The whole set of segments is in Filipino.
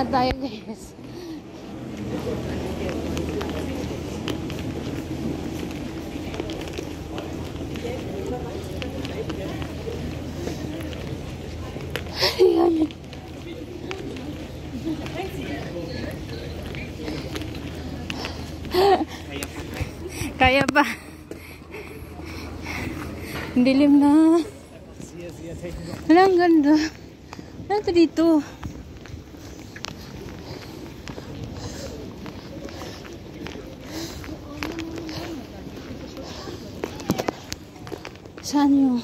na tayo, guys. Ayan. Kaya pa. Dilim na. Wala, ang ganda. Ano ito dito? Saan yung?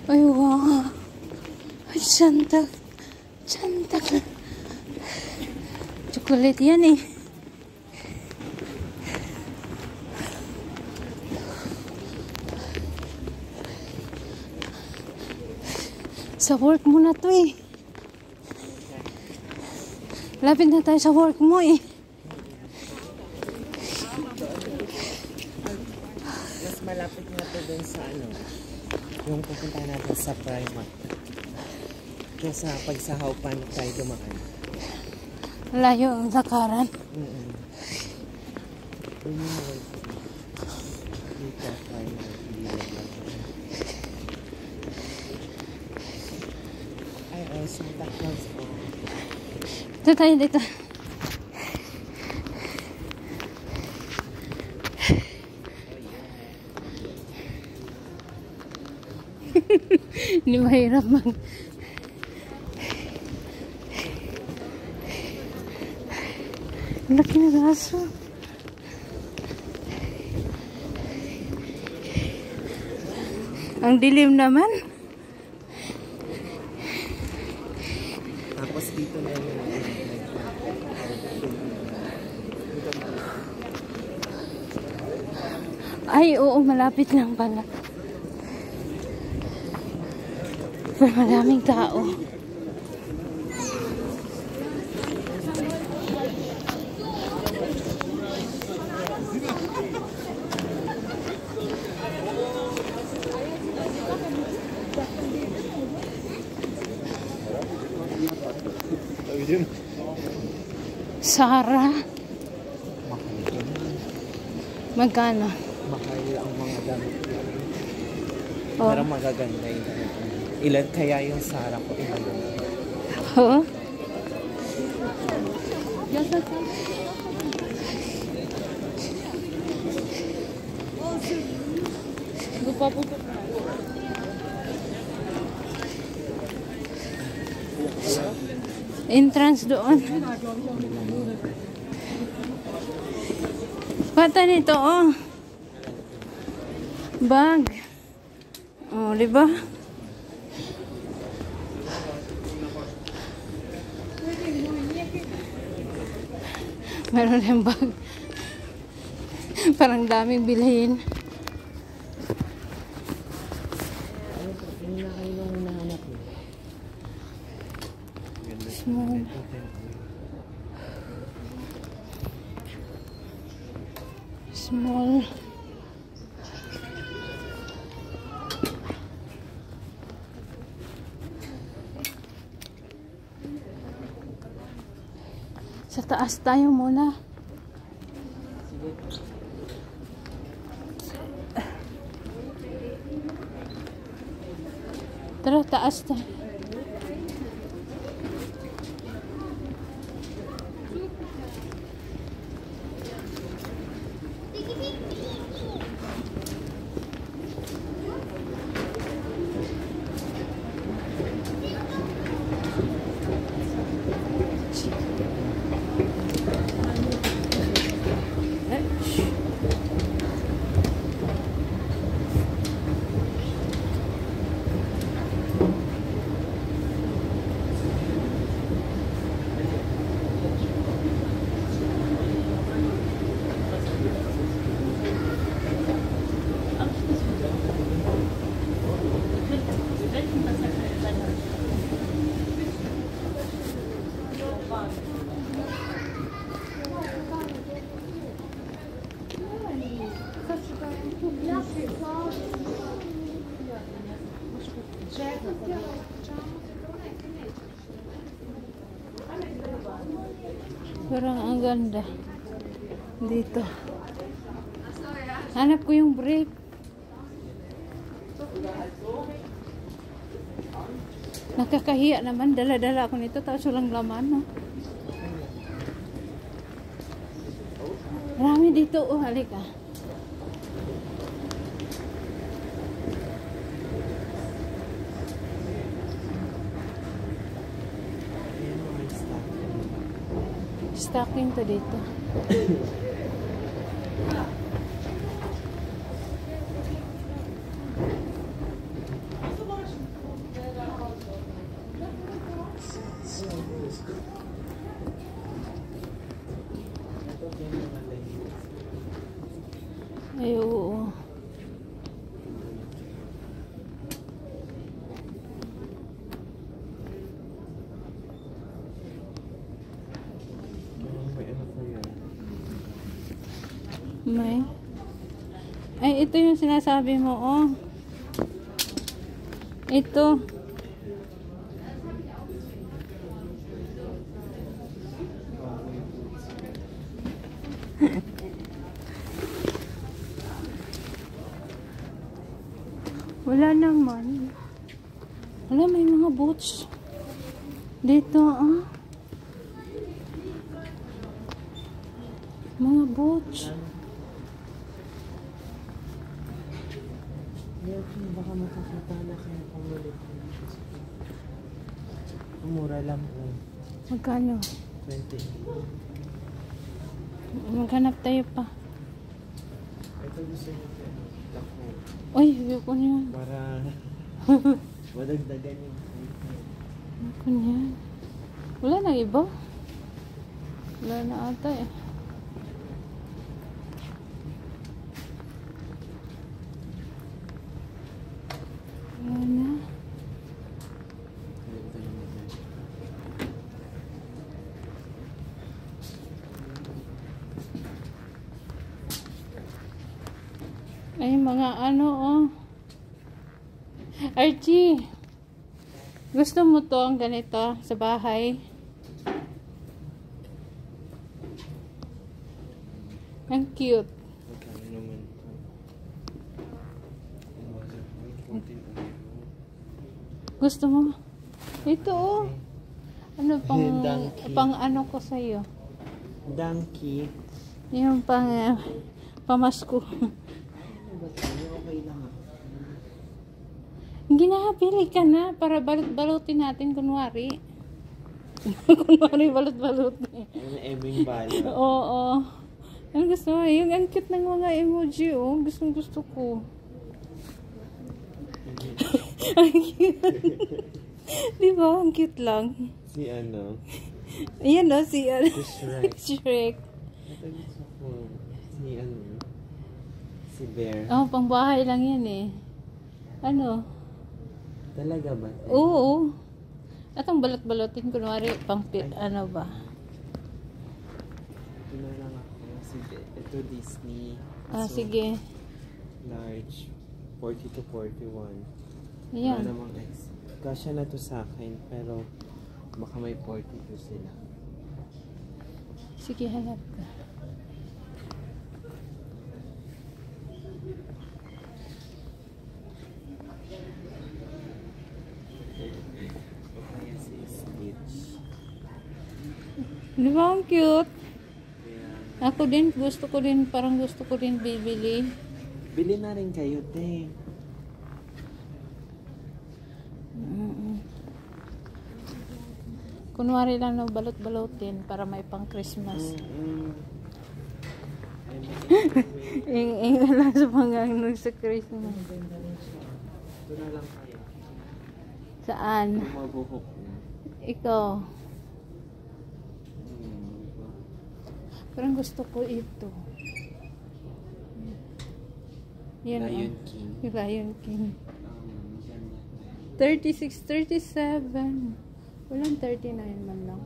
Ay, wow. Ay, Santa. Chocolate yan eh. Sa work mo na to eh. Lapit na tayo sa work mo eh. Mas malapit na to dun sa ano, yung pupunta natin sa Primark. Kesa pagsahaw pa na tayo dumaan. Layo ang lakaran. Dito, Primark. Ay, Santa Claus po. Dito tayo dito. Hindi mahirap mag... Laki na aso. Ang dilim naman. Tapos dito na yung... Ay, oo, malapit lang pala. Pero maraming tao. Sarah. Magkano? Mahal ang mga damit. Oh. Pero magaganda yun. Ilan kaya yung Sarah ko? Ilan? Oo. Entrance doon. Pata nito, oh. Bag. Oh, di ba? Meron yung bag. Parang daming bilhin. Small. Small. Sa taas tayo muna. Tara, taas tayo. Parang ang ganda. Dito. Hanap ko yung brick. Nakakahiya naman. Dala-dala ako nito. Tapos walang laman, no? Marami dito. Oh, halika. Ayan mga stock. Stocking to dito. Ito din mga leggings. Ay, oo. May ano pa yan? May. Ay, ito yung sinasabi mo, oh. Ito. Wala naman. Wala, may mga boots. Dito, ah. Mga boots. Ngayon, baka makakita na kayo pamulit. Mura lang po. Magkano? 20. Maghanap tayo pa. Ito gusto niyo po. Tako. Uy, ayoko niyan. Para madagdagan yung Ayoko niyan. Wala nang iba. Wala na ata eh. Wala na. Ay, mga ano, oh. Archie, gusto mo to ang ganito sa bahay? Ang cute. Magkano naman ito? Gusto mo? Ito, oh. Ano pang, Donkey. pang ano ko sa'yo? Donkey. Yung pang, pamasko. Okay lang ako. Hindi na, pili ka na para balot-balutin natin kunwari. Kunwari balot-balutin. Ano ebing bala? Oo. Ano gusto mo? Yung ang cute ng mga emoji, oh. Gustong gusto ko. Ang cute. Di ba? Ang cute lang. Si ano? Ayan, oh. Si, Si Shrek. Shrek. Ito gusto ko. Si ano? Si Bear. Oh, pang bahay lang yan eh. Ano? Talaga ba? Oo. At ang balot-balotin, kunwari, pang ano ba? Ito na lang ako. Ito Disney. Ah, So, sige. Large. 40 to 41. Ayan. Wala namang X. Kasya na to sa akin, pero baka may 42 sila. Sige, hanap ka. O kaya si Stitch. Di ba ang cute? Kaya, Ako din, gusto ko din, parang gusto ko din bibili. bili na rin kayo, te. Kunwari lang na balot-balotin para may pang Christmas. Ing lang sa panggang sa Christmas. Ito na lang kayo. Saan? Yung mabuhok na. Ikaw. Parang gusto ko ito. Yan, Lion oh. King. Yung Lion King. Maganda. 36, 37. Walang 39 man lang.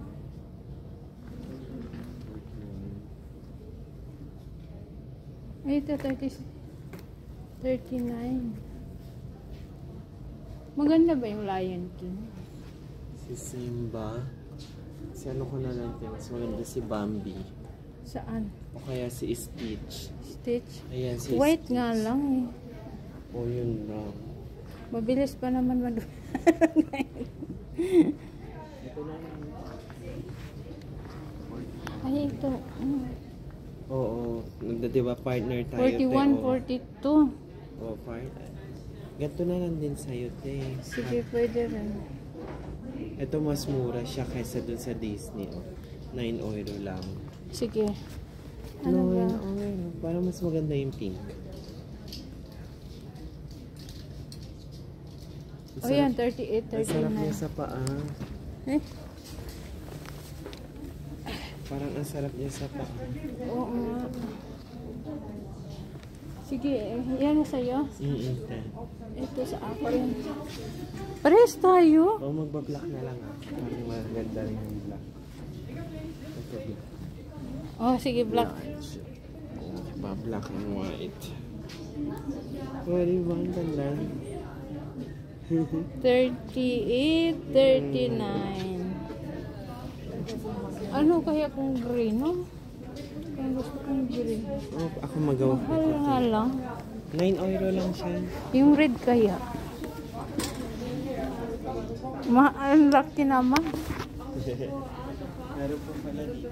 Ay, ito 39. Maganda ba yung Lion King? Si Simba. Si ano ko na lang din. Mas maganda si Bambi. Saan? O kaya si Stitch. Stitch? Ayan si White Stitch. nga lang eh. O yun lang. Mabilis pa naman Ito na lang. Ay, ito. Oo. Diba partner tayo? 41, 42. O partner. Ganito na lang din sa'yo, te. Sige, pwede rin. Ito mas mura siya kaysa dun sa Disney. Oh. 9 euro lang. Sige. Ano ba? 9 euro. Parang mas maganda yung pink. O yan, 38, Ang sarap niya 39. sa paa. Eh? Parang ang sarap niya sa paa. Oo nga. Sige, yan na sa'yo. Te. Ito sa akin. Parehas tayo. O magbablock na lang ah. Parang maganda rin yung black. Ito black. Oh, sige, black. Black and white. Very one ganda. 38, 39. Ano kaya kung green, no? Kung gusto kong green. Oh, ako magawa ko. Mahal nga lang. 9 euro lang siya. Yung red kaya. Ang laki naman. Meron pa pala dito.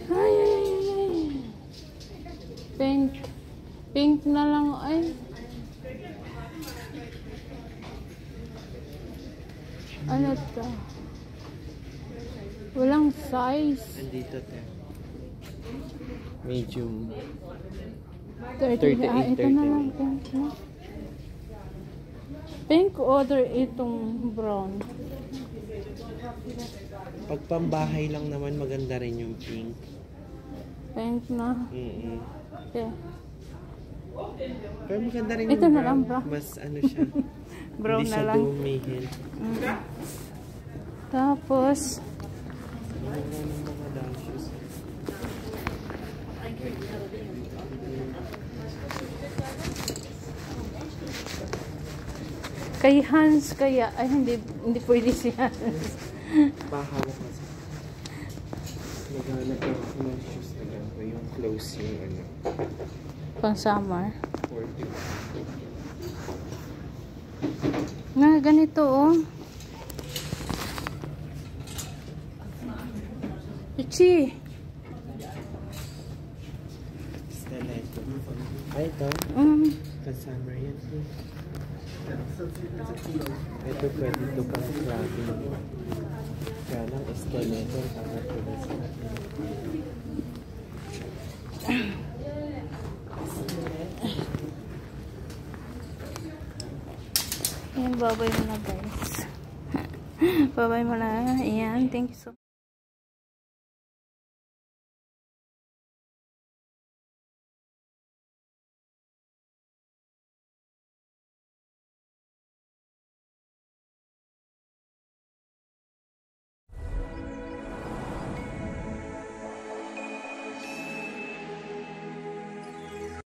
Ay, ay, ay, ay. Pink. Pink na lang, ay. Ano to? Walang size. Andito te. Medium. 30. Ah, ito na lang. Pink na. Pink order itong brown. Pag pambahay lang naman maganda rin yung pink. Pink na. Okay. Pero maganda rin Ito yung na lang, brown. bro. Mas ano siya. Brown Hindi na siya lang. dumihin. Tapos, Ano ng mga down shoes. kay Hans kaya, ay hindi pwede si Hans. Bahala kasi. Naghanap ako ng shoes na ganito. Yung close yung ano. Pang summer. 40. Nga, ganito oh. Pichi. Stiletto. Ay, ito. Kasama yan. Ito pwede ito pang traveling. Kaya lang, stiletto. Para pwede sa Ayan, babay mo na guys. Babay mo na. Ayan, thank you so much.